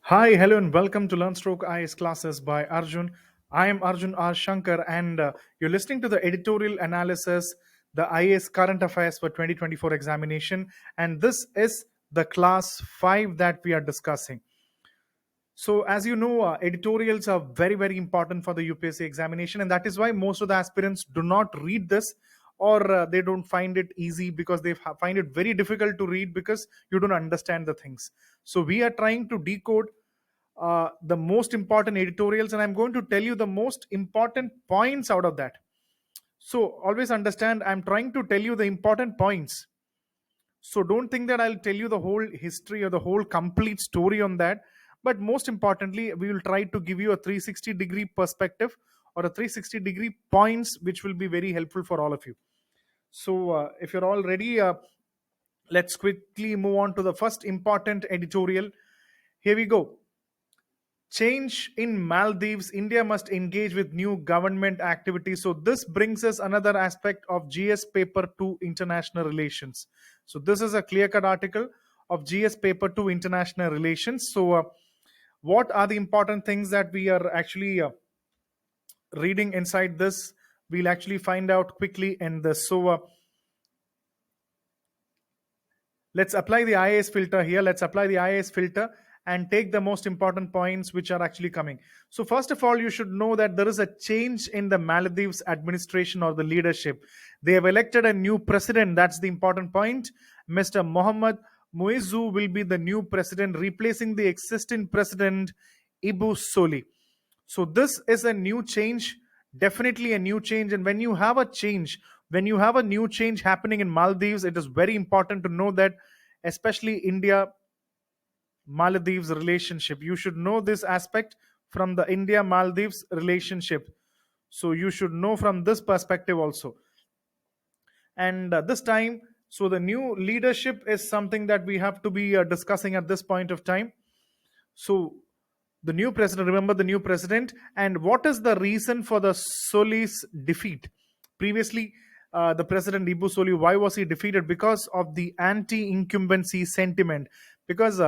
Hi, hello, and welcome to LearnStroke IAS classes by Arjun. I am Arjun R. Shankar, and you're listening to the editorial analysis, the IAS current affairs for 2024 examination, and this is the class 5 that we are discussing. So, as you know, editorials are very, very important for the UPSC examination, and that is why most of the aspirants do not read this or they don't find it easy because they find it very difficult to read because you don't understand the things. So, we are trying to decode the most important editorials, and I'm going to tell you the most important points out of that. So, always understand, I'm trying to tell you the important points. So don't think that I'll tell you the whole history or the whole complete story on that. But most importantly, we will try to give you a 360-degree perspective or a 360-degree points, which will be very helpful for all of you. So if you're all ready, let's quickly move on to the first important editorial. Here we go. Change in Maldives, India must engage with new government activities. So this brings us another aspect of GS paper 2 international relations. So this is a clear cut article of GS paper 2 international relations. So what are the important things that we are actually reading inside this? We'll actually find out quickly in this. So let's apply the IAS filter here. Let's apply the IAS filter and take the most important points which are actually coming. So first of all, you should know that there is a change in the Maldives administration or the leadership. They have elected a new president. That's the important point. Mr. Mohammad Muizzu will be the new president, replacing the existing president Ibu Soli. So this is a new change, definitely a new change. And when you have a change, when you have a new change happening in Maldives, it is very important to know that, especially India Maldives relationship. You should know this aspect from the India Maldives relationship. So you should know from this perspective also. And this time, so the new leadership is something that we have to be discussing at this point of time. So the new president, remember the new president, and what is the reason for the Soli's defeat? Previously, the president Ibu Soli, why was he defeated? Because of the anti-incumbency sentiment. Because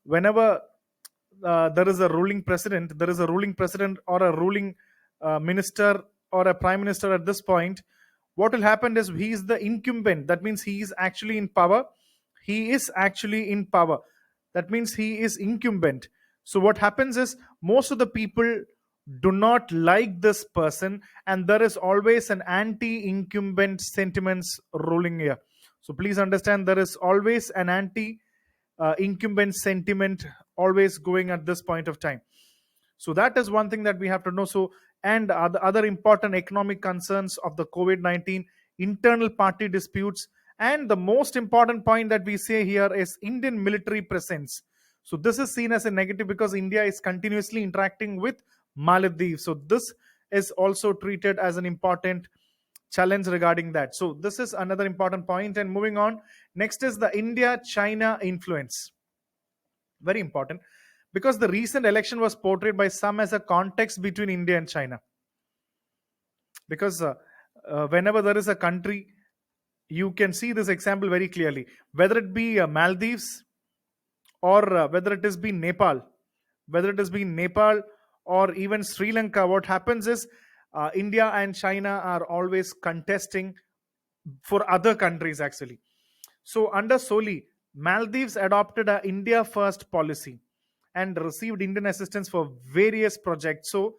whenever there is a ruling president, there is a ruling president or a ruling minister or a prime minister at this point, what will happen is he is the incumbent. That means he is actually in power. He is actually in power. That means he is incumbent. So what happens is most of the people do not like this person, and there is always an anti-incumbent sentiments ruling here. So please understand, there is always an anti-incumbent sentiment always going at this point of time. So that is one thing that we have to know. So, and other important economic concerns of the COVID-19, internal party disputes, and the most important point that we say here is Indian military presence. So this is seen as a negative because India is continuously interacting with Maldives. So this is also treated as an important challenge regarding that. So this is another important point. And moving on, next is the India-China influence. Very important, because the recent election was portrayed by some as a context between India and China. Because whenever there is a country, you can see this example very clearly, whether it be Maldives or whether it has been Nepal, or even Sri Lanka. What happens is India and China are always contesting for other countries actually. So under Soli, Maldives adopted a India first policy and received Indian assistance for various projects. So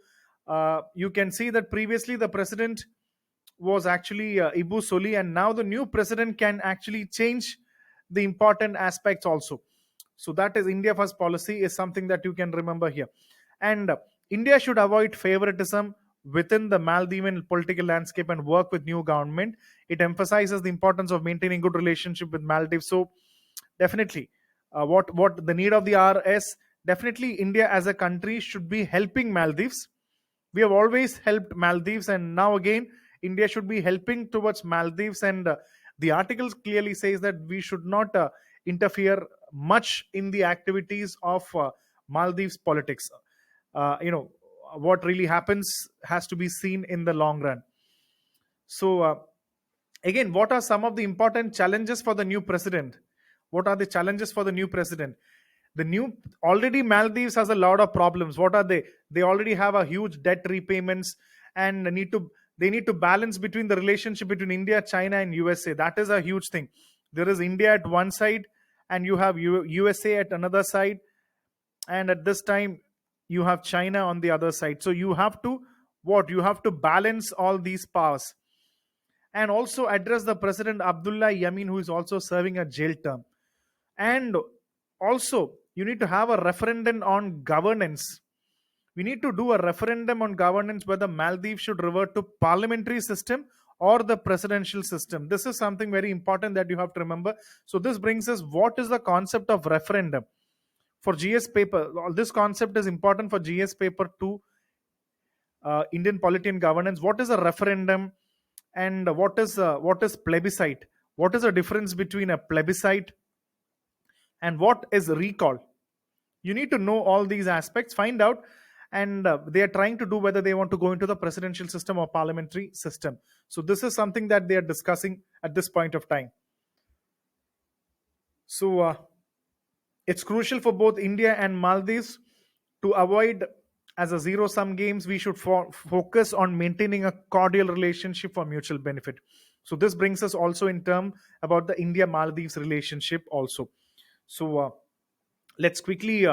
you can see that previously the president was actually Ibu Soli, and now the new president can actually change the important aspects also. So that is India first policy is something that you can remember here. And India should avoid favoritism within the Maldivian political landscape and work with new government. It emphasizes the importance of maintaining good relationship with Maldives. So definitely, what the need of the hour is, definitely India as a country should be helping Maldives. We have always helped Maldives, and now again India should be helping towards Maldives. And the article clearly says that we should not interfere much in the activities of Maldives politics. What really happens has to be seen in the long run. So again, what are some of the important challenges for the new president? What are the challenges for the new president? The new already Maldives has a lot of problems. What are they? They already have a huge debt repayments and they need to balance between the relationship between India, China, and USA. That is a huge thing. There is India at one side, and you have USA at another side, and at this time you have China on the other side. So you have to what? You have to balance all these powers and also address the President Abdullah Yamin, who is also serving a jail term. And also, you need to have a referendum on governance. We need to do a referendum on governance whether Maldives should revert to parliamentary system or the presidential system. This is something very important that you have to remember. So this brings us, what is the concept of referendum for GS paper? This concept is important for GS paper 2, Indian polity and governance. What is a referendum, and what is plebiscite? What is the difference between a plebiscite and what is recall? You need to know all these aspects, find out, and they are trying to do whether they want to go into the presidential system or parliamentary system. So this is something that they are discussing at this point of time. So it's crucial for both India and Maldives to avoid as a zero sum games. We should focus on maintaining a cordial relationship for mutual benefit. So this brings us also in term about the India Maldives relationship also. So let's quickly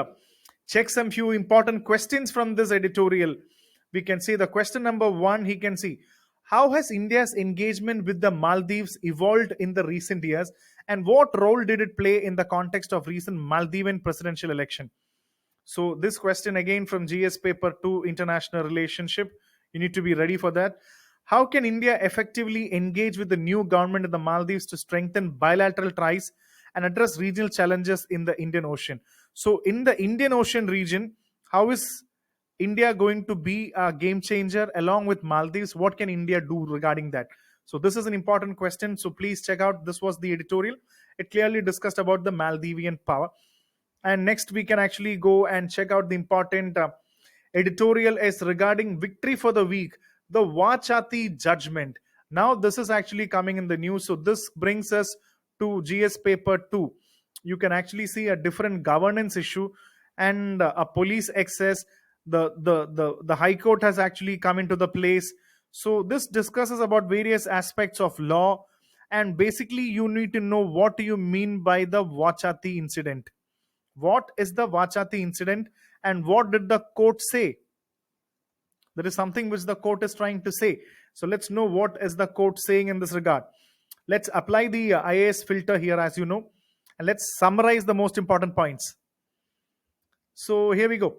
check some few important questions from this editorial. We can see the question number 1. He can see, how has India's engagement with the Maldives evolved in the recent years, and what role did it play in the context of recent Maldivian presidential election? So this question again from GS paper 2, international relationship. You need to be ready for that. How can India effectively engage with the new government in the Maldives to strengthen bilateral ties and address regional challenges in the Indian Ocean? So in the Indian Ocean region, how is India going to be a game changer along with Maldives? What can India do regarding that? So this is an important question. So please check out. This was the editorial. It clearly discussed about the Maldivian power. And next we can actually go and check out the important editorial is regarding victory for the week, the Vachati judgment. Now this is actually coming in the news. So this brings us to GS paper 2. You can actually see a different governance issue and a police excess. The High Court has actually come into the place. So this discusses about various aspects of law, and basically you need to know what do you mean by the Vachati incident. What is the Vachati incident and what did the court say? There is something which the court is trying to say. So let's know what is the court saying in this regard. Let's apply the IAS filter here, as you know, and let's summarize the most important points. So here we go.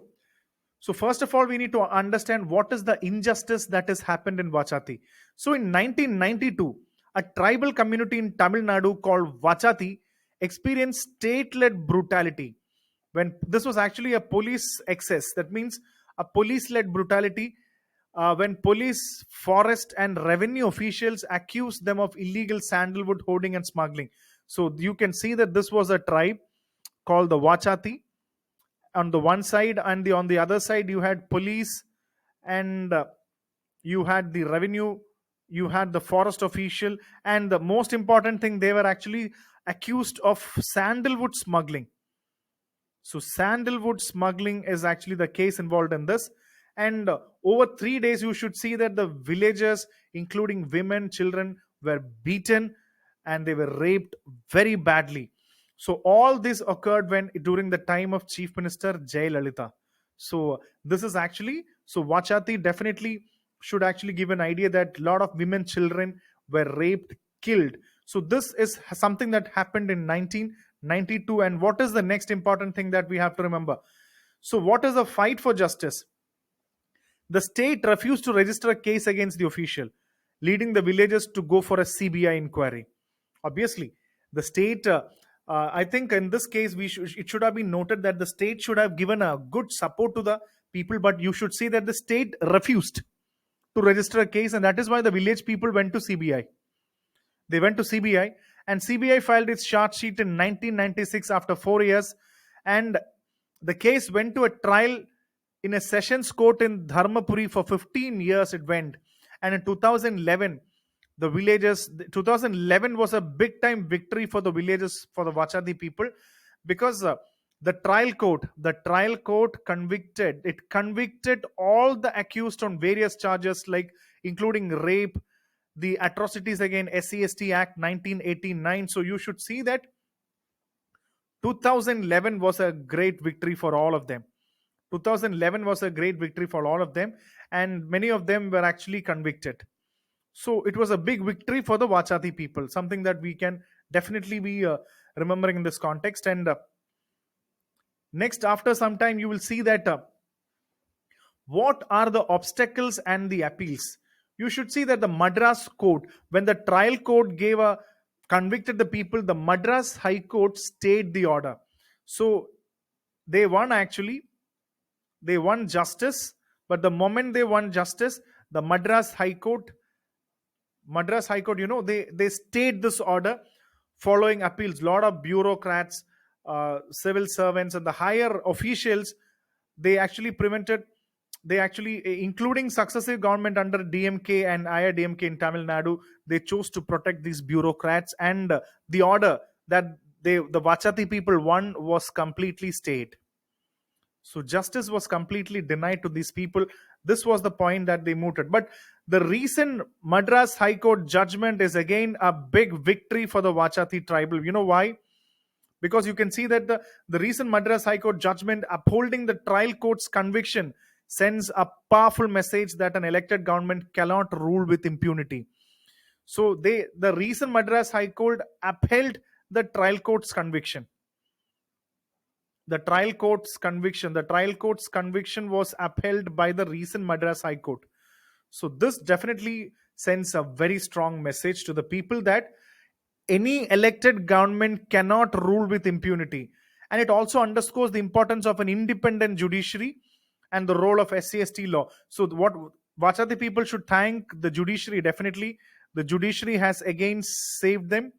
So first of all, we need to understand what is the injustice that has happened in Vachati. So in 1992, a tribal community in Tamil Nadu called Vachati experienced state-led brutality. When this was actually a police excess, that means a police-led brutality, when police, forest, and revenue officials accused them of illegal sandalwood hoarding and smuggling. So you can see that this was a tribe called the Vachati on the one side, and on the other side you had police, and you had the revenue, you had the forest official, and the most important thing, they were actually accused of sandalwood smuggling. So sandalwood smuggling is actually the case involved in this. And over 3 days, you should see that the villagers, including women, children, were beaten and they were raped very badly. So all this occurred during the time of Chief Minister Jayalalitha. So this is actually, so Vachati definitely should actually give an idea that a lot of women, children were raped, killed. So this is something that happened in 1992. And what is the next important thing that we have to remember? So what is the fight for justice? The state refused to register a case against the official, leading the villagers to go for a CBI inquiry. Obviously, the state, I think in this case, it should have been noted that the state should have given a good support to the people, but you should see that the state refused to register a case, and that is why the village people went to CBI. They went to CBI, and CBI filed its charge sheet in 1996 after 4 years, and the case went to a trial in a sessions court in Dharmapuri for 15 years it went. And in 2011, 2011 was a big time victory for the villagers, for the Vachati people, because The trial court convicted all the accused on various charges, like including rape, the Atrocities Against SCST Act 1989. So you should see that 2011 was a great victory for all of them. 2011 was a great victory for all of them, and many of them were actually convicted. So it was a big victory for the Vachati people, something that we can definitely be remembering in this context. And next, after some time, you will see that what are the obstacles and the appeals. You should see that the Madras court, when the trial court gave a convicted the people, the Madras High Court stayed the order. So they won, actually. They won justice, but the moment they won justice, the Madras High Court, they stayed this order following appeals. Lot of bureaucrats, civil servants, and the higher officials, they actually prevented. They actually, including successive government under DMK and IADMK in Tamil Nadu, they chose to protect these bureaucrats, and the order that the Vachati people won was completely stayed. So justice was completely denied to these people. This was the point that they mooted. But the recent Madras High Court judgment is again a big victory for the Vachati tribal. You know why? Because you can see that the recent Madras High Court judgment upholding the trial court's conviction sends a powerful message that an elected government cannot rule with impunity. So the recent Madras High Court upheld the trial court's conviction. The trial court's conviction was upheld by the recent Madras High Court. So this definitely sends a very strong message to the people that any elected government cannot rule with impunity. And it also underscores the importance of an independent judiciary and the role of SCST law. So what Vachati people should thank the judiciary. Definitely, the judiciary has again saved them.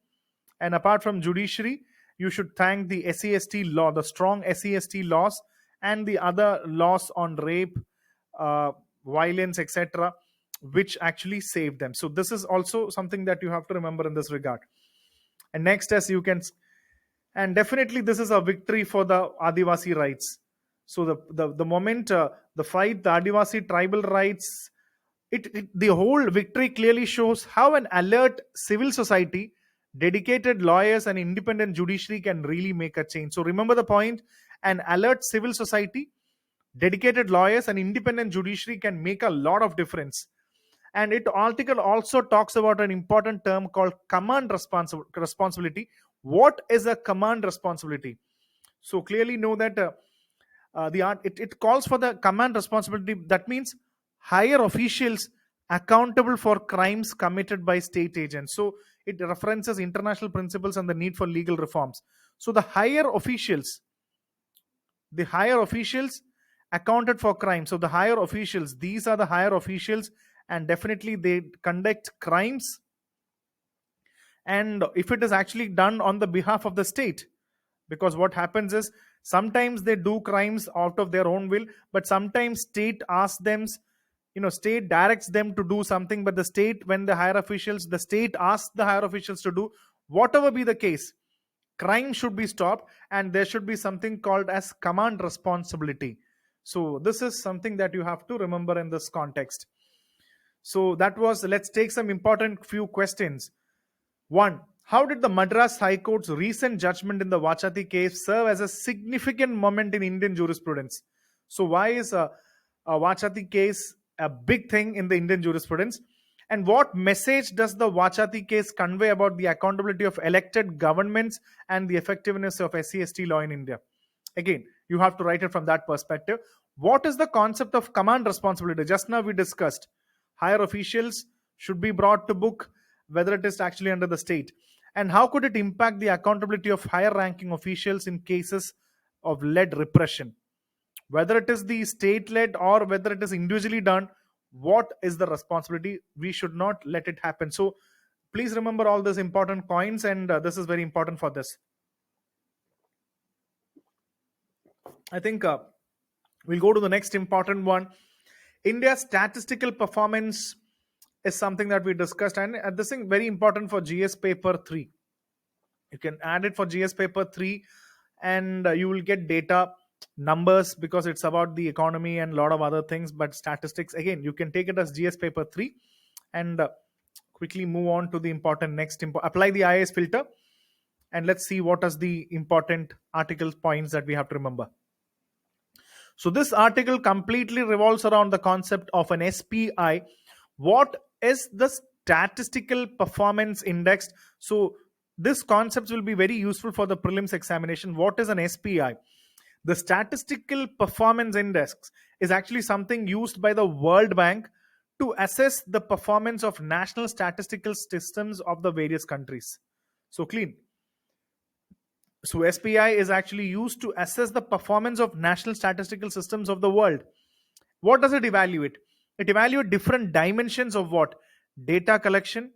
And apart from judiciary, you should thank the SCST law, the strong SCST laws, and the other laws on rape, violence, etc., which actually saved them. So this is also something that you have to remember in this regard. And next, as you can, and definitely this is a victory for the Adivasi rights. So the moment the fight, the Adivasi tribal rights, the whole victory clearly shows how an alert civil society, dedicated lawyers, and independent judiciary can really make a change. So remember the point: an alert civil society, dedicated lawyers, and independent judiciary can make a lot of difference. And it article also talks about an important term called command responsibility. What is a command responsibility? So clearly know that it calls for the command responsibility. That means higher officials accountable for crimes committed by state agents. So it references international principles and the need for legal reforms. So the higher officials accounted for crime. So the higher officials, these are the higher officials, and definitely they conduct crimes. And if it is actually done on the behalf of the state, because what happens is sometimes they do crimes out of their own will, but sometimes state asks them, state directs them to do something, but the state asks the higher officials to do whatever be the case, crime should be stopped, and there should be something called as command responsibility. So this is something that you have to remember in this context. So let's take some important few questions. One, how did the Madras High Court's recent judgment in the Vachati case serve as a significant moment in Indian jurisprudence? So why is a Vachati case a big thing in the Indian jurisprudence? And what message does the Vachati case convey about the accountability of elected governments and the effectiveness of SCST law in India? Again, you have to write it from that perspective. What is the concept of command responsibility? Just now we discussed higher officials should be brought to book, whether it is actually under the state. And how could it impact the accountability of higher ranking officials in cases of lead repression? Whether it is the state led or whether it is individually done, what is the responsibility? We should not let it happen. So please remember all these important points, and this is very important for this. I think we'll go to the next important one. India's statistical performance is something that we discussed, and this is very important for GS paper 3. You can add it for GS paper 3, and you will get data, numbers, because it's about the economy and a lot of other things. But statistics, again, you can take it as GS paper 3. And quickly move on to the important next apply the IAS filter, and let's see what is the important article points that we have to remember. So this article completely revolves around the concept of an SPI. What is the statistical performance index? So this concept will be very useful for the prelims examination. What is an SPI? The statistical performance index is actually something used by the World Bank to assess the performance of national statistical systems of the various countries. So clean. So SPI is actually used to assess the performance of national statistical systems of the world. What does it evaluate? It evaluates different dimensions of what? Data collection,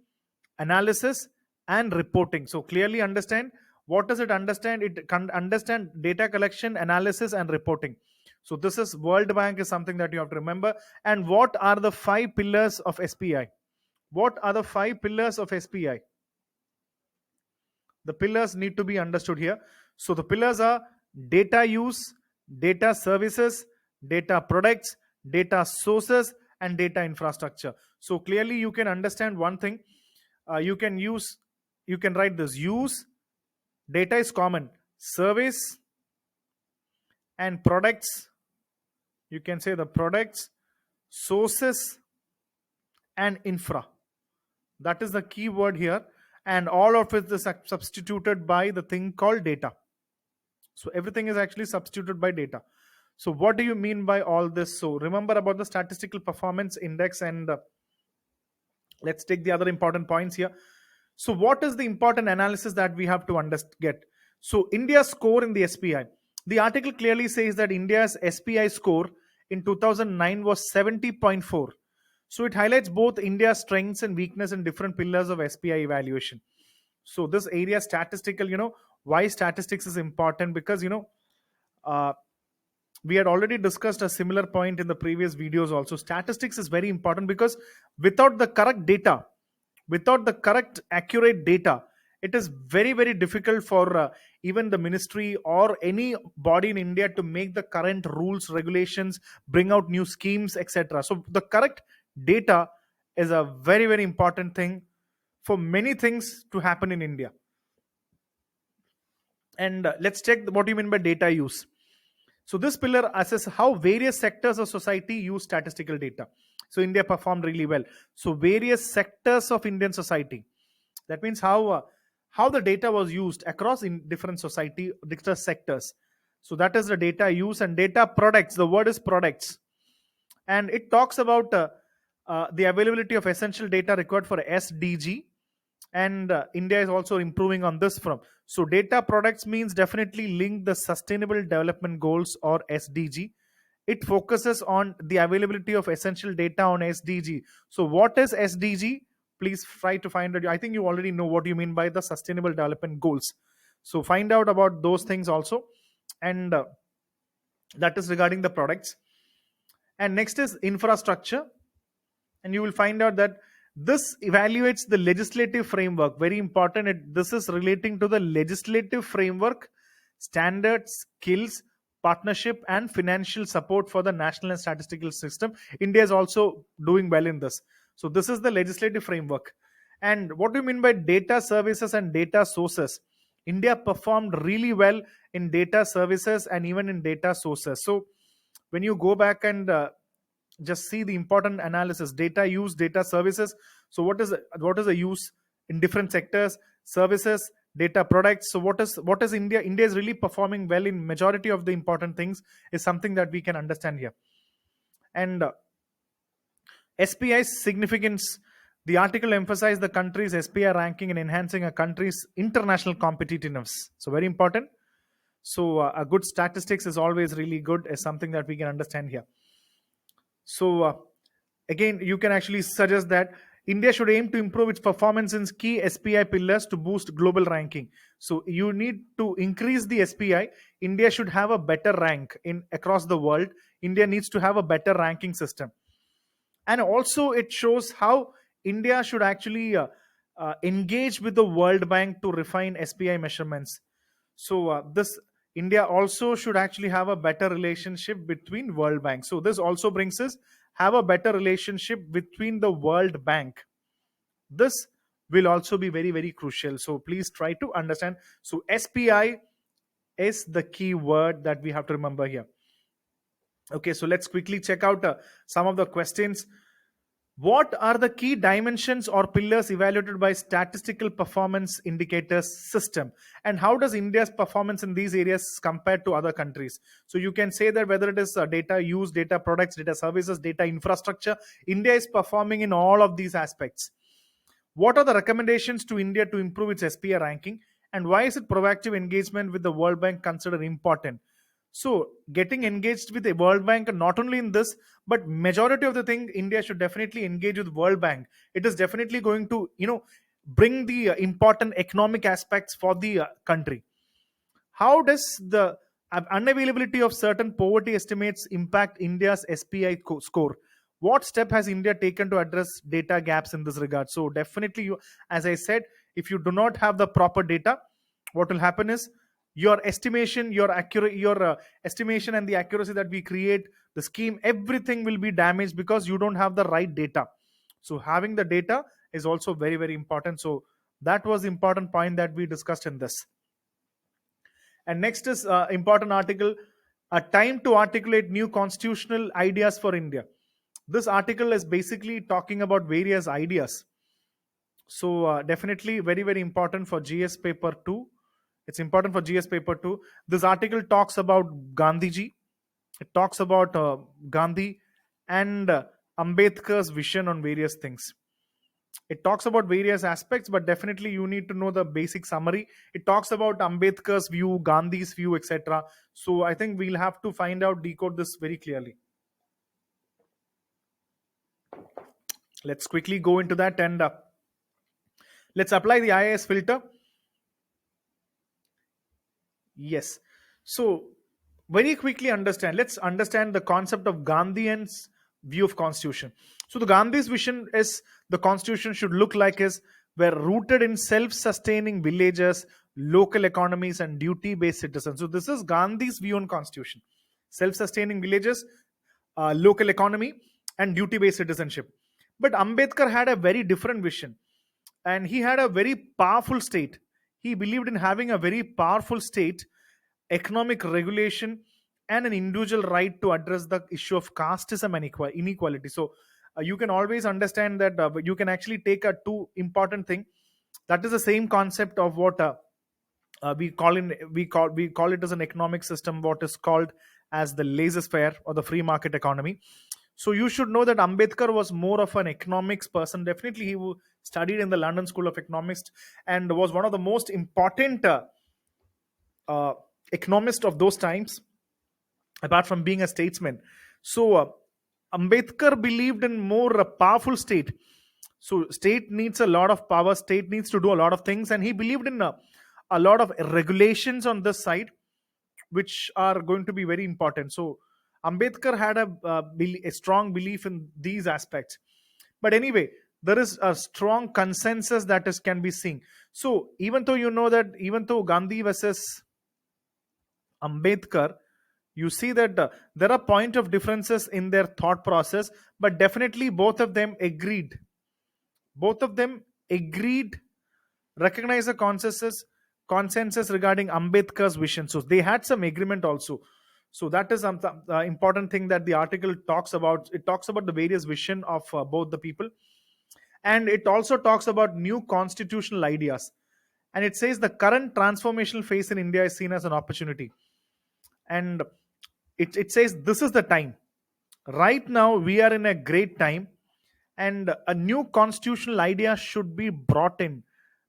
analysis, and reporting. So clearly understand, what does it understand? It can understand data collection, analysis, and reporting. So this is World Bank is something that you have to remember. And what are the 5 pillars of SPI? What are the 5 pillars of SPI? The pillars need to be understood here. So the pillars are data use, data services, data products, data sources, and data infrastructure. So clearly you can understand one thing. You can write this: use, data is common, service, and products. You can say the products, sources, and infra. That is the key word here. And all of it is substituted by the thing called data. So everything is actually substituted by data. So what do you mean by all this? So remember about the statistical performance index, and let's take the other important points here. So what is the important analysis that we have to get? So India's score in the SPI. The article clearly says that India's SPI score in 2009 was 70.4. So it highlights both India's strengths and weakness in different pillars of SPI evaluation. So this area statistical, why statistics is important, because we had already discussed a similar point in the previous videos also. Statistics is very important because without the correct data, without the correct accurate data, it is very, very difficult for even the ministry or any body in India to make the current rules, regulations, bring out new schemes, etc. So the correct data is a very, very important thing for many things to happen in India. And let's check what you mean by data use. So this pillar assesses how various sectors of society use statistical data. So India performed really well. So various sectors of Indian society. That means how the data was used across in different society, different sectors. So that is the data use. And data products. The word is products, and it talks about the availability of essential data required for SDG. And India is also improving on this from. So data products means definitely link the sustainable development goals, or SDG. It focuses on the availability of essential data on SDG. So what is SDG? Please try to find out. I think you already know what you mean by the sustainable development goals. So find out about those things also. And that is regarding the products. And next is infrastructure. And you will find out that this evaluates the legislative framework. Very important. This is relating to the legislative framework, standards, skills, partnership, and financial support for the national and statistical system. India is also doing well in this. So this is the legislative framework. And what do you mean by data services and data sources? India performed really well in data services and even in data sources. So when you go back and just see the important analysis: data use, data services. So what is the use in different sectors, services, data products? So what is India? India is really performing well in majority of the important things, is something that we can understand here. And SPI's significance. The article emphasized the country's SPI ranking in enhancing a country's international competitiveness. So very important. So a good statistics is always really good, is something that we can understand here. So again, you can actually suggest that India should aim to improve its performance in key SPI pillars to boost global ranking. So you need to increase the SPI. India should have a better rank in across the world. India needs to have a better ranking system. And also it shows how India should actually engage with the World Bank to refine SPI measurements. So this India also should actually have a better relationship between World Bank. So this also brings us have a better relationship between the World Bank. This will also be very, very crucial. So please try to understand. So SPI is the key word that we have to remember here. Okay, so let's quickly check out some of the questions. What are the key dimensions or pillars evaluated by statistical performance indicators system? And how does India's performance in these areas compared to other countries? So you can say that whether it is data use, data products, data services, data infrastructure, India is performing in all of these aspects. What are the recommendations to India to improve its SPI ranking? And why is it proactive engagement with the World Bank considered important? So getting engaged with the World Bank, not only in this, but majority of the thing, India should definitely engage with World Bank. It is definitely going to, bring the important economic aspects for the country. How does the unavailability of certain poverty estimates impact India's SPI score? What step has India taken to address data gaps in this regard? So definitely, as I said, if you do not have the proper data, what will happen is your estimation, your accurate, your estimation and the accuracy that we create, the scheme, everything will be damaged because you don't have the right data. So having the data is also very, very important. So that was the important point that we discussed in this. And next is important article, a time to articulate new constitutional ideas for India. This article is basically talking about various ideas. So definitely very, very important for GS paper 2. It's important for GS paper 2. This article talks about Gandhiji. It talks about Gandhi and Ambedkar's vision on various things. It talks about various aspects, but definitely you need to know the basic summary. It talks about Ambedkar's view, Gandhi's view, etc. So I think we'll have to find out, decode this very clearly. Let's quickly go into that and let's apply the IAS filter. Yes. So very quickly let's understand the concept of Gandhian's view of constitution. So the Gandhi's vision is the constitution should look like is were rooted in self-sustaining villages, local economies, and duty-based citizens. So this is Gandhi's view on constitution: self-sustaining villages, local economy, and duty-based citizenship. But Ambedkar had a very different vision, and he had a very powerful state. He believed in having a very powerful state, economic regulation, and an individual right to address the issue of casteism and inequality. So you can always understand that you can actually take a two important thing. That is the same concept of what we call it as an economic system, what is called as the laissez-faire or the free market economy. So you should know that Ambedkar was more of an economics person. Definitely, he studied in the London School of Economics and was one of the most important uh, economist of those times, apart from being a statesman. So Ambedkar believed in more a powerful state. So state needs a lot of power. State needs to do a lot of things, and he believed in a lot of regulations on this side, which are going to be very important. So Ambedkar had a strong belief in these aspects. But anyway, there is a strong consensus that is can be seen. So even though you know that even though Gandhi versus Ambedkar, you see that there are point of differences in their thought process, but definitely both of them agreed. Both of them agreed, recognize the consensus regarding Ambedkar's vision. So they had some agreement also. So that is some important thing that the article talks about. It talks about the various vision of both the people, and it also talks about new constitutional ideas. And it says the current transformational phase in India is seen as an opportunity, and it says this is the time. Right now we are in a great time, and a new constitutional idea should be brought in.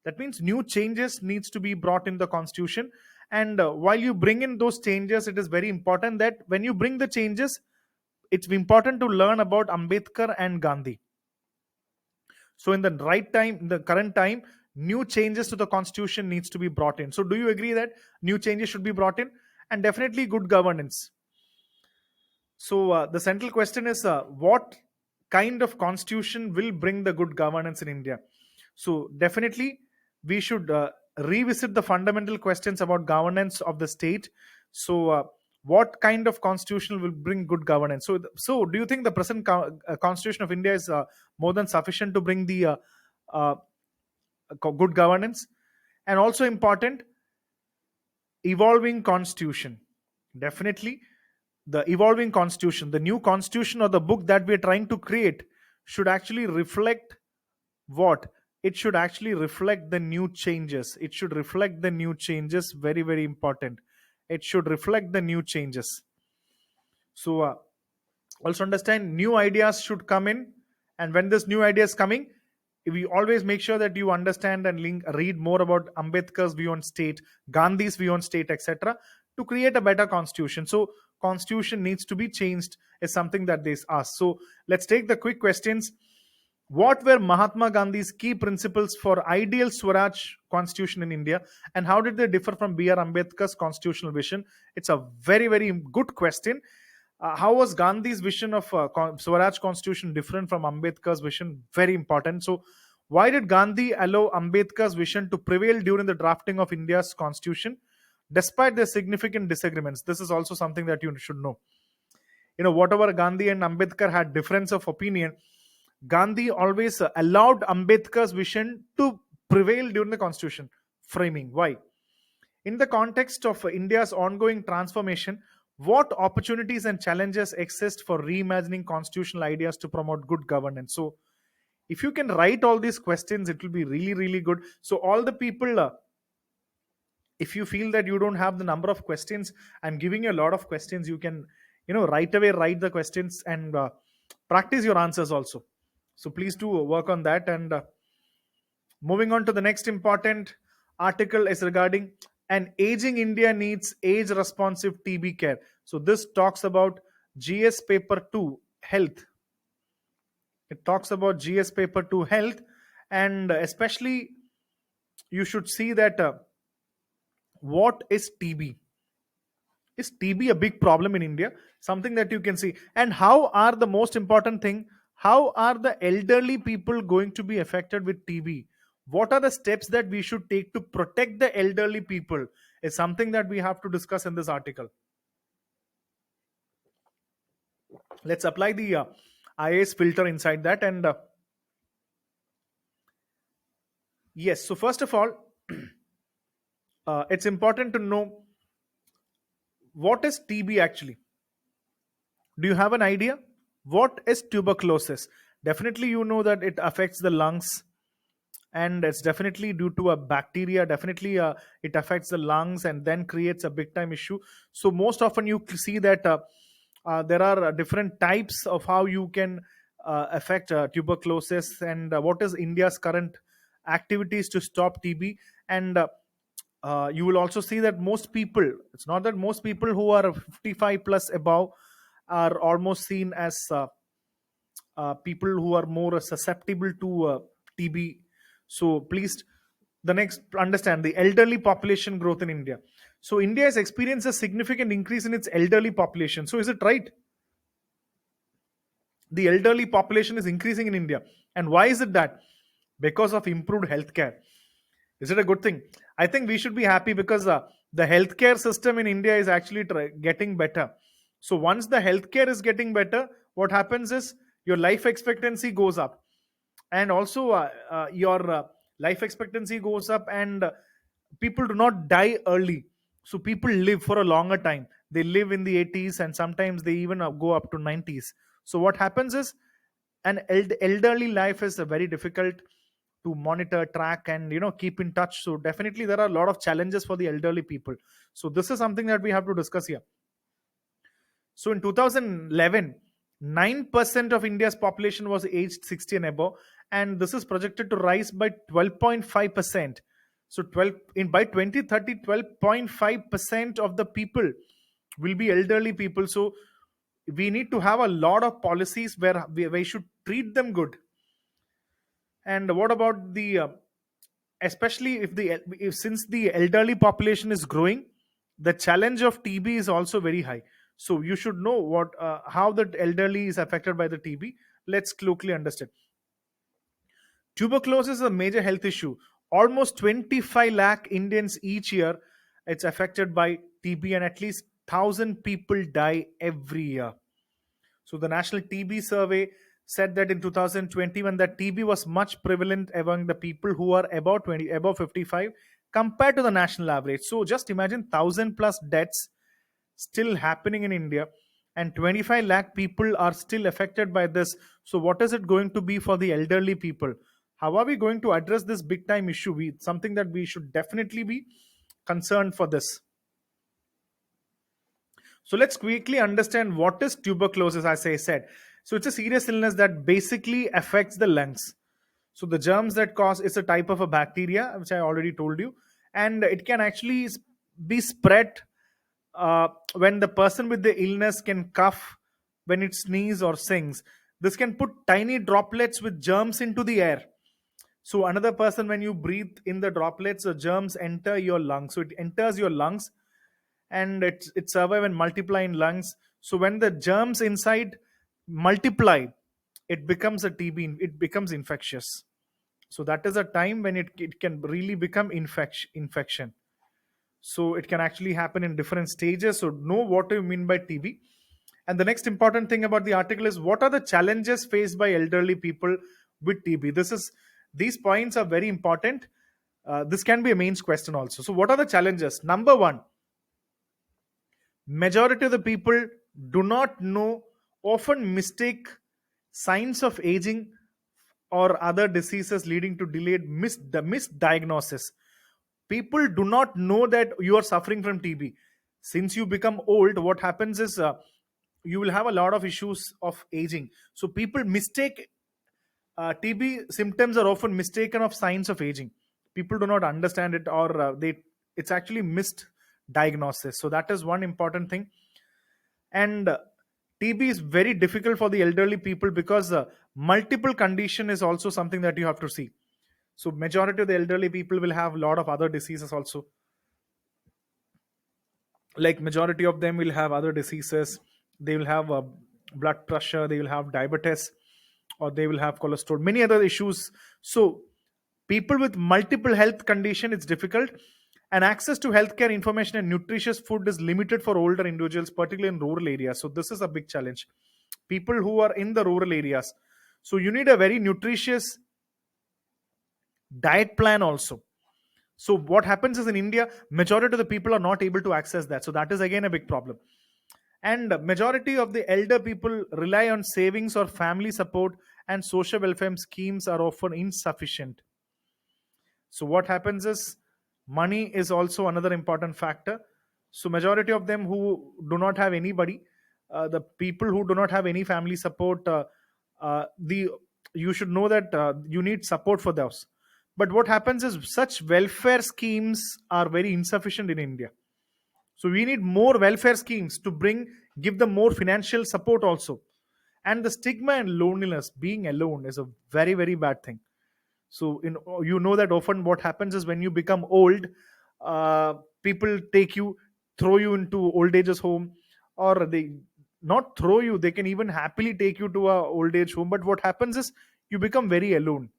That means new changes needs to be brought in the constitution. And while you bring in those changes, it is very important that when you bring the changes, it's important to learn about Ambedkar and Gandhi. So in the right time, in the current time, new changes to the constitution needs to be brought in. So do you agree that new changes should be brought in? And definitely good governance. So the central question is what kind of constitution will bring the good governance in India? So definitely we should revisit the fundamental questions about governance of the state. So, what kind of constitution will bring good governance? So do you think the present constitution of India is more than sufficient to bring the uh, good governance? And also important, evolving constitution. Definitely, the evolving constitution, the new constitution or the book that we're trying to create should actually reflect what? It should actually reflect the new changes. It should reflect the new changes. Very, very important. It should reflect the new changes. So, also understand new ideas should come in. And when this new idea is coming, we always make sure that you understand and read more about Ambedkar's view on state, Gandhi's view on state, etc., to create a better constitution. So, constitution needs to be changed is something that they ask. So, let's take the quick questions. What were Mahatma Gandhi's key principles for ideal Swaraj constitution in India, and how did they differ from B.R. Ambedkar's constitutional vision? It's a very, very good question. How was Gandhi's vision of Swaraj constitution different from Ambedkar's vision? Very important. So, why did Gandhi allow Ambedkar's vision to prevail during the drafting of India's constitution, despite their significant disagreements? This is also something that you should know. Whatever Gandhi and Ambedkar had difference of opinion, Gandhi always allowed Ambedkar's vision to prevail during the constitution framing. Why? In the context of India's ongoing transformation, what opportunities and challenges exist for reimagining constitutional ideas to promote good governance? So, if you can write all these questions, it will be really, really good. So, all the people, if you feel that you don't have the number of questions, I'm giving you a lot of questions. You can, right away write the questions and practice your answers also. So please do work on that. And moving on to the next important article is regarding an aging India needs age responsive TB care. So this talks about GS paper 2 health. It talks about GS paper 2 health, and especially you should see that what is TB? Is TB a big problem in India? Something that you can see. And how are the most important thing? How are the elderly people going to be affected with TB? What are the steps that we should take to protect the elderly people? Is something that we have to discuss in this article. Let's apply the IAS filter inside that. And yes, so first of all, it's important to know what is TB actually. Do you have an idea? What is tuberculosis? Definitely, you know that it affects the lungs, and it's definitely due to a bacteria. Definitely, it affects the lungs and then creates a big time issue. So, most often you see that there are different types of how you can affect tuberculosis, and what is India's current activities to stop TB. And you will also see that most people, it's not that most people who are 55 plus above are almost seen as people who are more susceptible to TB. So please, the next, understand the elderly population growth in India. So India has experienced a significant increase in its elderly population. So is it right? The elderly population is increasing in India. And why is it that? Because of improved healthcare. Is it a good thing? I think we should be happy because the healthcare system in India is actually getting better. So once the healthcare is getting better, what happens is your life expectancy goes up, and also your life expectancy goes up, and people do not die early. So people live for a longer time. They live in the 80s, and sometimes they even go up to 90s. So what happens is an elderly life is very difficult to monitor, track, and keep in touch. So definitely there are a lot of challenges for the elderly people. So this is something that we have to discuss here. So in 2011, 9% of India's population was aged 60 and above, and this is projected to rise by 12.5%. So by 2030, 12.5% of the people will be elderly people. So we need to have a lot of policies where we should treat them good. And what about the especially if since the elderly population is growing, the challenge of TB is also very high. So you should know what how the elderly is affected by the TB. Let's closely understand. Tuberculosis is a major health issue. almost 25 lakh Indians each year it's affected by TB, and at least 1,000 people die every year. So the National TB Survey said that in 2021 that TB was much prevalent among the people who are above 55 compared to the national average. So just imagine 1,000 plus deaths still happening in India, and 25 lakh people are still affected by this. So what is it going to be for the elderly people? How are we going to address this big time issue? Something that we should definitely be concerned for this. So let's quickly understand what is tuberculosis, as I said. So it's a serious illness that basically affects the lungs. So the germs that cause is a type of a bacteria, which I already told you, and it can actually be spread when the person with the illness can cough, when it sneezes or sings. This can put tiny droplets with germs into the air. So another person, when you breathe in the droplets, the germs enter your lungs. So it enters your lungs, and it survive and multiply in lungs. So when the germs inside multiply, it becomes a TB. It becomes infectious. So that is a time when it can really become infection. So it can actually happen in different stages. So know what do you mean by TB. And the next important thing about the article is, what are the challenges faced by elderly people with TB? These points are very important. This can be a mains question also. So what are the challenges? Number one, majority of the people do not know, often mistake signs of aging or other diseases, leading to delayed misdiagnosis. People do not know that you are suffering from TB. Since you become old, what happens is you will have a lot of issues of aging. So people mistake TB symptoms are often mistaken of signs of aging. People do not understand it, or it's actually missed diagnosis. So that is one important thing. And TB is very difficult for the elderly people because multiple condition is also something that you have to see. So majority of the elderly people will have a lot of other diseases also. Like majority of them will have other diseases. They will have blood pressure, they will have diabetes, or they will have cholesterol, many other issues. So people with multiple health condition, it's difficult. And access to healthcare information and nutritious food is limited for older individuals, particularly in rural areas. So this is a big challenge. People who are in the rural areas, so you need a very nutritious diet plan also. So what happens is, in India, majority of the people are not able to access that. So that is again a big problem. And majority of the elder people rely on savings or family support, and social welfare schemes are often insufficient. So what happens is, money is also another important factor. So majority of them who do not have anybody, the people who do not have any family support, the you should know that you need support for those. But what happens is, such welfare schemes are very insufficient in India. So we need more welfare schemes to give them more financial support also. And the stigma and loneliness, being alone, is a very very bad thing. So you know that often what happens is, when you become old, people throw you into old ages home, or they not throw you, they can even happily take you to a old age home. But what happens is, you become very alone.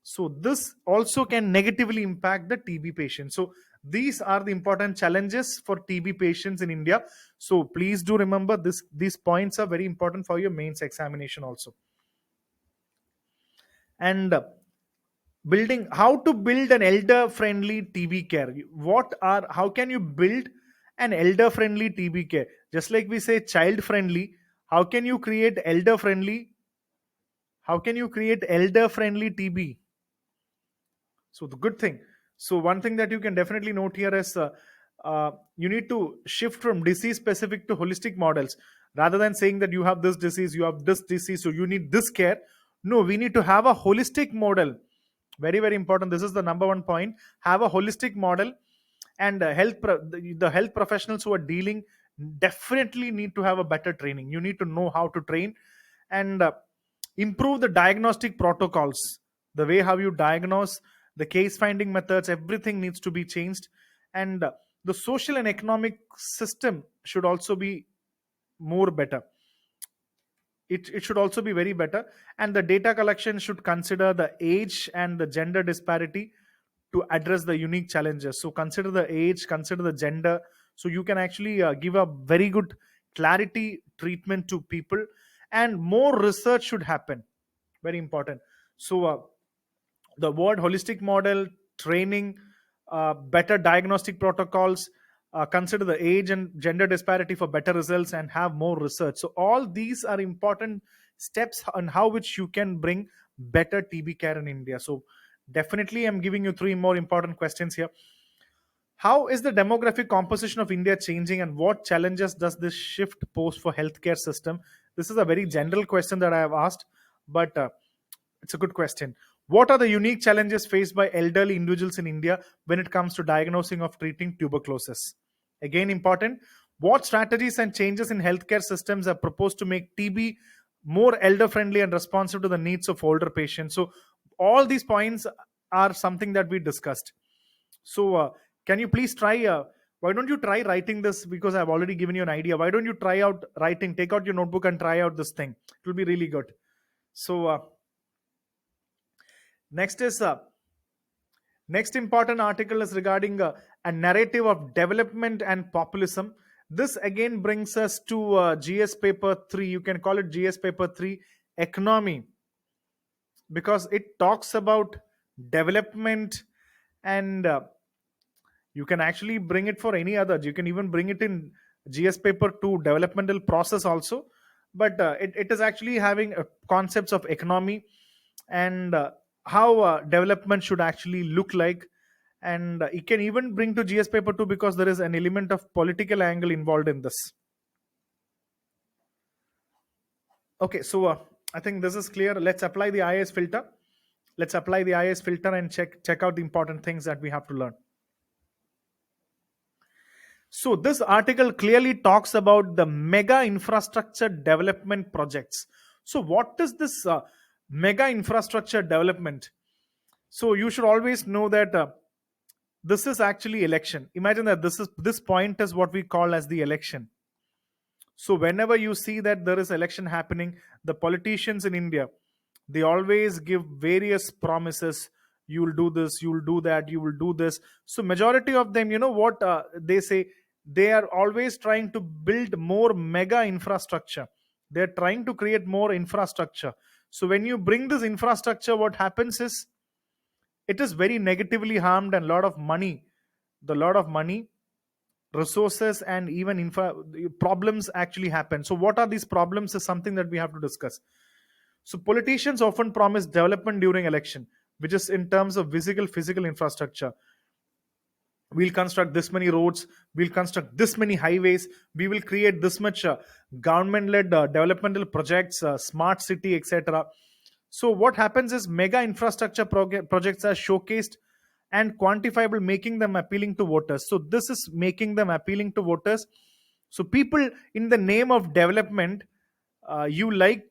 So this also can negatively impact the TB patient. So these are the important challenges for TB patients in India. So please do remember these points are very important for your mains examination also. And building how to build an elder friendly TB care. How can you build an elder friendly TB care? Just like we say child friendly, how can you create elder friendly? How can you create elder friendly TB? So the good thing. So one thing that you can definitely note here is, you need to shift from disease specific to holistic models. Rather than saying that you have this disease, you have this disease, so you need this care. No, we need to have a holistic model. Very very important. This is the number one point. Have a holistic model. And the health professionals who are dealing definitely need to have a better training. You need to know how to train, and improve the diagnostic protocols, the way how you diagnose, the case finding methods, everything needs to be changed. And the social and economic system should also be more better. It should also be very better. And the data collection should consider the age and the gender disparity to address the unique challenges. So consider the age, consider the gender, so you can actually give a very good clarity treatment to people. And more research should happen, very important. So the word holistic model, training, better diagnostic protocols, consider the age and gender disparity for better results, and have more research. So all these are important steps on how which you can bring better TB care in India. So definitely I'm giving you three more important questions here. How is the demographic composition of India changing, and what challenges does this shift pose for healthcare system? This is a very general question that I have asked, but it's a good question. What are the unique challenges faced by elderly individuals in India when it comes to diagnosing of treating tuberculosis? Again, important. What strategies and changes in healthcare systems are proposed to make TB more elder friendly and responsive to the needs of older patients? So, all these points are something that we discussed. So, can you please try? Why don't you try writing this? Because I've already given you an idea. Why don't you try out writing? Take out your notebook and try out this thing. It will be really good. So, next is next important article is regarding a narrative of development and populism. This again brings us to GS paper 3. You can call it GS paper 3 economy, because it talks about development, and you can actually bring it for any other. You can even bring it in GS paper 2 developmental process also, but it is actually having concepts of economy, and how development should actually look like. And you can even bring to GS paper 2 because there is an element of political angle involved in this. Okay, so I think this is clear. Let's apply the IAS filter. Let's apply the IAS filter and check out the important things that we have to learn. So this article clearly talks about the mega infrastructure development projects. So what is this mega infrastructure development? So you should always know that this is actually election. Imagine that this point is what we call as the election. So whenever you see that there is election happening, the politicians in India, they always give various promises. You will do this, you will do that, you will do this. So majority of them, you know what they say? They are always trying to build more mega infrastructure. They're trying to create more infrastructure. So when you bring this infrastructure, what happens is it is very negatively harmed, and the lot of money, resources, and even problems actually happen. So what are these problems is something that we have to discuss. So politicians often promise development during election, which is in terms of physical infrastructure. We'll construct this many roads, we'll construct this many highways, we will create this much government led developmental projects, smart city, etc. So what happens is mega infrastructure projects are showcased and quantifiable, making them appealing to voters. So this is making them appealing to voters. So people, in the name of development, you like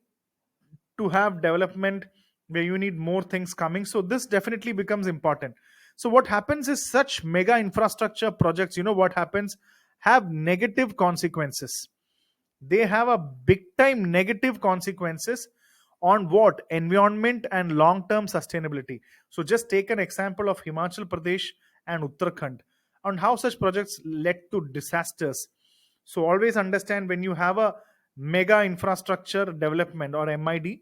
to have development where you need more things coming. So this definitely becomes important. So what happens is such mega infrastructure projects, you know what happens, have negative consequences. They have a big time negative consequences on what? Environment and long term sustainability. So just take an example of Himachal Pradesh and Uttarakhand on how such projects led to disasters. So always understand, when you have a mega infrastructure development or MID,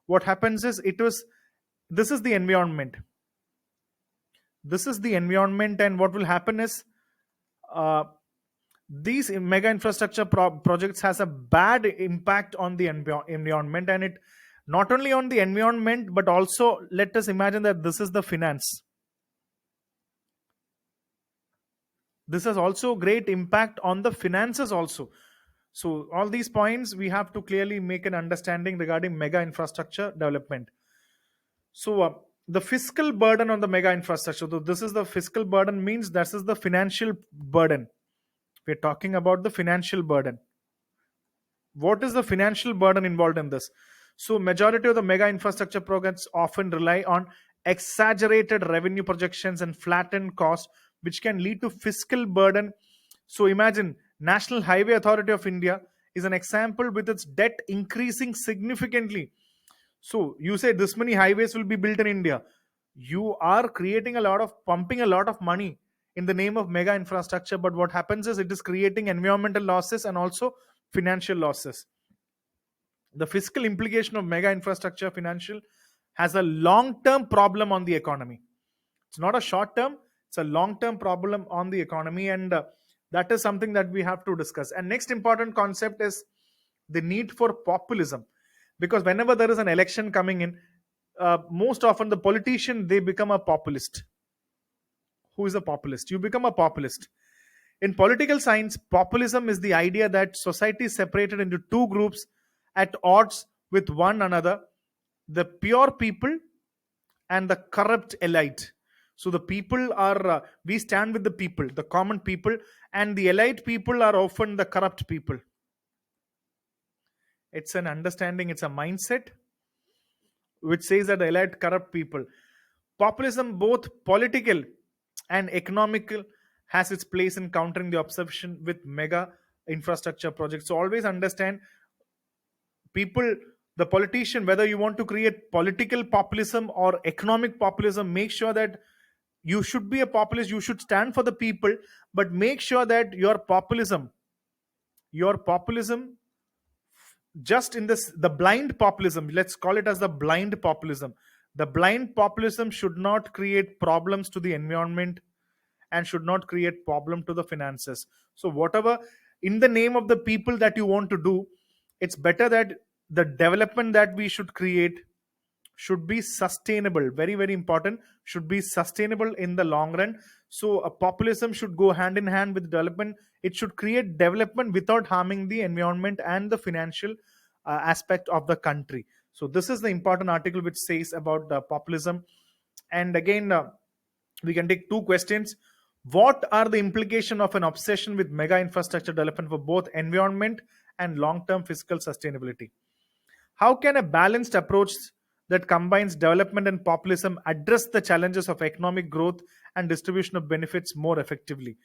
what happens is this is the environment. This is the environment, and what will happen is uh, these mega infrastructure projects has a bad impact on the environment, and it not only on the environment, but also let us imagine that this is the finance. This has also great impact on the finances also. So all these points we have to clearly make an understanding regarding mega infrastructure development. So the fiscal burden on the mega infrastructure. So this is the fiscal burden, means this is the financial burden. We're talking about the financial burden. What is the financial burden involved in this? So majority of the mega infrastructure programs often rely on exaggerated revenue projections and flattened costs, which can lead to fiscal burden. So imagine National Highway Authority of India is an example, with its debt increasing significantly. So you say this many highways will be built in India. You are creating pumping a lot of money in the name of mega infrastructure, but what happens is it is creating environmental losses and also financial losses. The fiscal implication of mega infrastructure financial has a long term problem on the economy. It's not a short term, it's a long term problem on the economy, and that is something that we have to discuss. And next important concept is the need for populism, because whenever there is an election coming in, most often the politician, they become a populist. Who is a populist? You become a populist. In political science, populism is the idea that society is separated into two groups at odds with one another: the pure people and the corrupt elite. So the people are, we stand with the people, the common people, and the elite people are often the corrupt people. It's an understanding, it's a mindset which says that the elite corrupt people. Populism, both political and economical, has its place in countering the obsession with mega infrastructure projects. So always understand, people, the politician, whether you want to create political populism or economic populism, make sure that you should be a populist, you should stand for the people, but make sure that your populism, just in this, the blind populism, let's call it as the blind populism, the blind populism should not create problems to the environment and should not create problem to the finances. So whatever in the name of the people that you want to do, it's better that the development that we should create should be sustainable. Very, very important, should be sustainable in the long run. So a populism should go hand in hand with development. It should create development without harming the environment and the financial aspect of the country. So this is the important article which says about populism. And again, we can take two questions. What are the implications of an obsession with mega infrastructure development for both environment and long-term fiscal sustainability? How can a balanced approach that combines development and populism address the challenges of economic growth and distribution of benefits more effectively?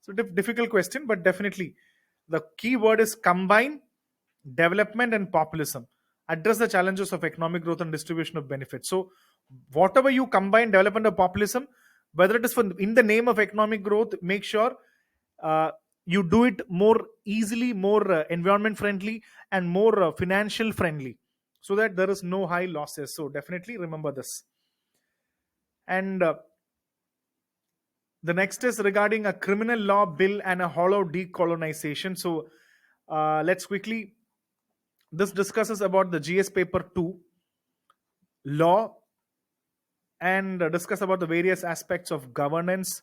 So, difficult question, but definitely the key word is combine development and populism. Address the challenges of economic growth and distribution of benefits. So, whatever you combine development or populism, whether it is in the name of economic growth, make sure you do it more easily, more environment friendly, and more financial friendly, so that there is no high losses. So definitely remember this. And the next is regarding a criminal law bill and a hollow decolonization. So let's quickly, this discusses about the GS paper 2 law, and discuss about the various aspects of governance.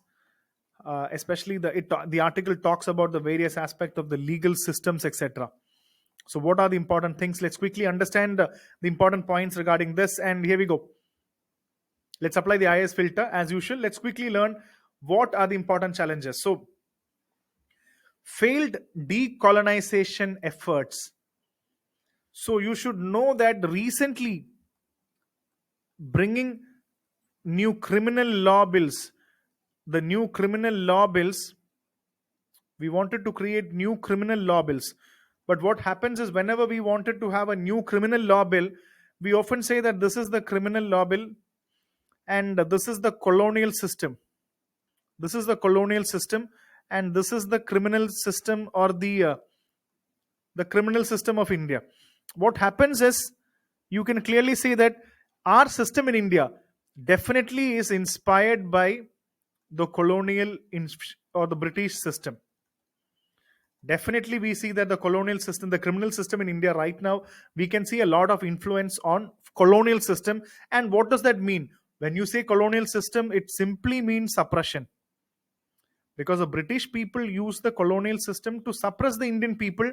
Especially the article talks about the various aspects of the legal systems, etc. So what are the important things? Let's quickly understand the important points regarding this. And here we go. Let's apply the IAS filter as usual. Let's quickly learn what are the important challenges. So failed decolonization efforts. So you should know that recently bringing new criminal law bills, we wanted to create new criminal law bills. But what happens is, whenever we wanted to have a new criminal law bill, we often say that this is the criminal law bill and this is the colonial system. This is the colonial system and this is the criminal system, or the criminal system of India. What happens is, you can clearly see that our system in India definitely is inspired by the colonial or the British system. Definitely we see that the colonial system, the criminal system in India right now, we can see a lot of influence on colonial system. And what does that mean? When you say colonial system, it simply means suppression, because the British people use the colonial system to suppress the Indian people,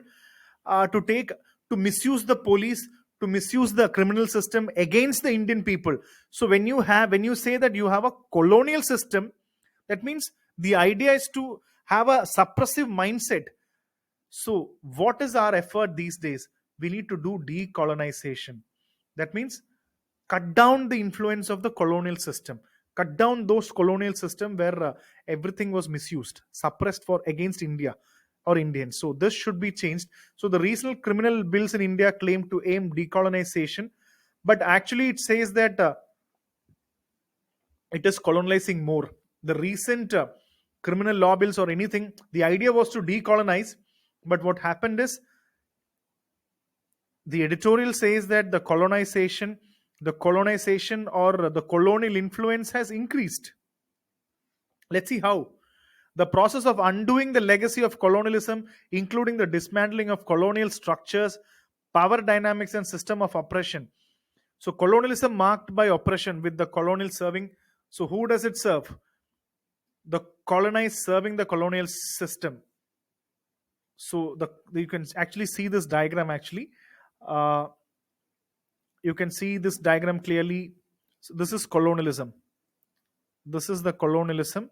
to misuse the police, to misuse the criminal system against the Indian people. So when you say that you have a colonial system, that means the idea is to have a suppressive mindset. So what is our effort these days? We need to do decolonization. That means cut down the influence of the colonial system, cut down those colonial system where everything was misused, suppressed for against India or Indians. So this should be changed. So the recent criminal bills in India claim to aim decolonization, but actually it says that it is colonizing more. The recent criminal law bills or anything, the idea was to decolonize, but what happened is the editorial says that the colonization or the colonial influence has increased. Let's see how. The process of undoing the legacy of colonialism, including the dismantling of colonial structures, power dynamics, and system of oppression. So, colonialism marked by oppression with the colonial serving. So, who does it serve? The colonized serving the colonial system. So, you can actually see this diagram actually. Uh, you can see this diagram clearly. So this is colonialism. This is the colonialism,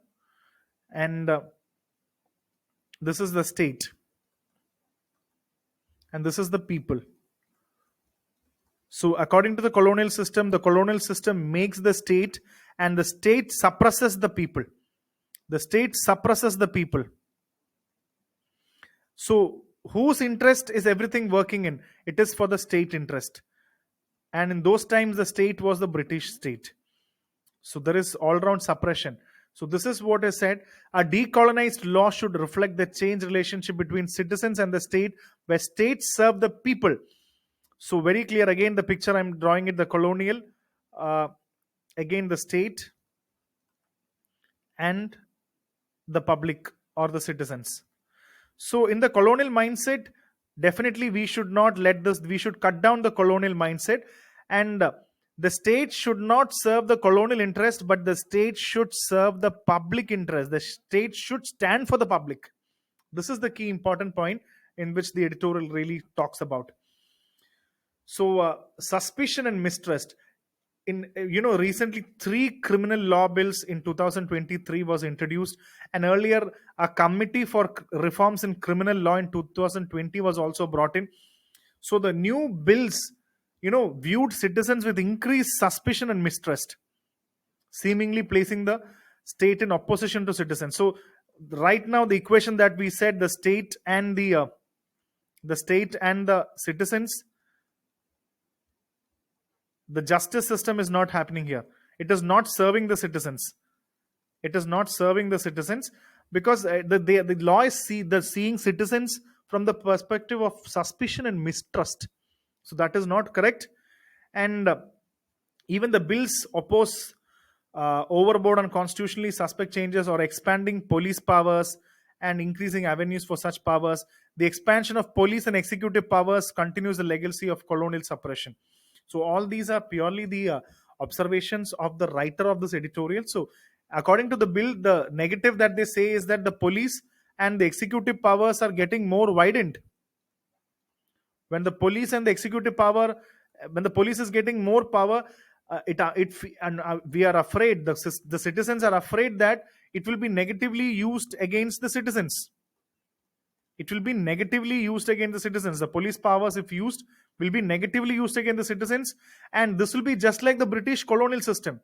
and this is the state, and this is the people. So, according to the colonial system makes the state, and the state suppresses the people. The state suppresses the people. So, whose interest is everything working in? It is for the state interest. And in those times, the state was the British state. So, there is all round suppression. So, this is what is said. A decolonized law should reflect the changed relationship between citizens and the state, where states serve the people. So, very clear again, the picture I'm drawing it, the colonial, again, the state and the public or the citizens. So, in the colonial mindset, definitely we should not let this, we should cut down the colonial mindset, and the state should not serve the colonial interest, but the state should serve the public interest. The state should stand for the public. This is the key important point in which the editorial really talks about. So, suspicion and mistrust. In recently 3 criminal law bills in 2023 was introduced, and earlier a committee for reforms in criminal law in 2020 was also brought in. So the new bills viewed citizens with increased suspicion and mistrust, seemingly placing the state in opposition to citizens. So right now the equation that we said, the state and the citizens, the justice system is not happening here. It is not serving the citizens. It is not serving the citizens, because the law is seeing citizens from the perspective of suspicion and mistrust. So that is not correct. And even the bills oppose overboard and constitutionally suspect changes, or expanding police powers and increasing avenues for such powers. The expansion of police and executive powers continues the legacy of colonial suppression. So all these are purely the observations of the writer of this editorial. So according to the bill, the negative that they say is that the police and the executive powers are getting more widened. When the police and the executive power, when the police is getting more power, we are afraid, the citizens are afraid that it will be negatively used against the citizens. It will be negatively used against the citizens. The police powers, if used, will be negatively used against the citizens, and this will be just like the British colonial system.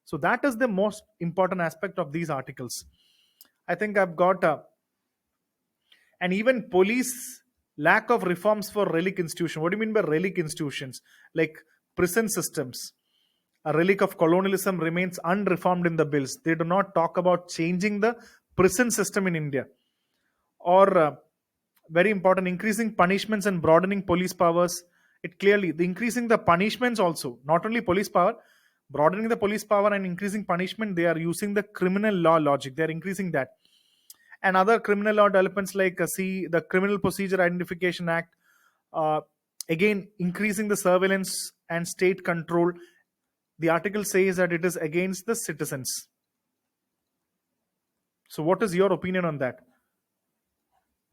So that is the most important aspect of these articles. I think I've got and even police lack of reforms for relic institutions. What do you mean by relic institutions? Like prison systems. A relic of colonialism remains unreformed in the bills. They do not talk about changing the prison system in India. Or very important, increasing punishments and broadening police powers. It clearly, the increasing the punishments also, not only police power, broadening the police power and increasing punishment, they are using the criminal law logic. They are increasing that. And other criminal law developments like the Criminal Procedure Identification Act, again increasing the surveillance and state control. The article says that it is against the citizens. So what is your opinion on that?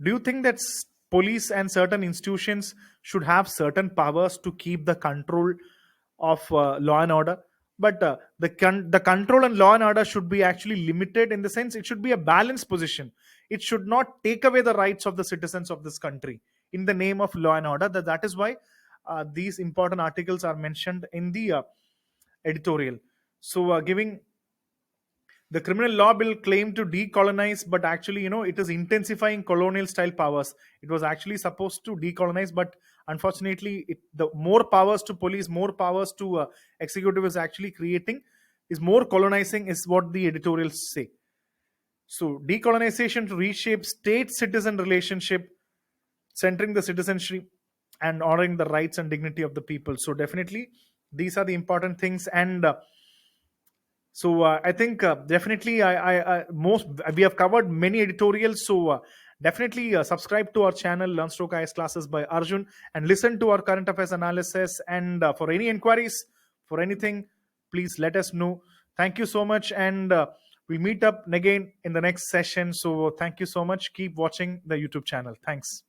Do you think that police and certain institutions should have certain powers to keep the control of law and order? But the control and law and order should be actually limited, in the sense it should be a balanced position. It should not take away the rights of the citizens of this country in the name of law and order. That is why these important articles are mentioned in the editorial. So giving the criminal law bill claimed to decolonize, but actually, it is intensifying colonial style powers. It was actually supposed to decolonize, but unfortunately, the more powers to police, more powers to executive is actually creating is more colonizing, is what the editorials say. So decolonization to reshape state-citizen relationship, centering the citizenship and honoring the rights and dignity of the people. So definitely these are the important things. And I think definitely most we have covered many editorials. So definitely subscribe to our channel LearnStroke IAS classes by Arjun and listen to our current affairs analysis. And for any inquiries, for anything, please let us know. Thank you so much, and we'll meet up again in the next session. So thank you so much. Keep watching the YouTube channel. Thanks.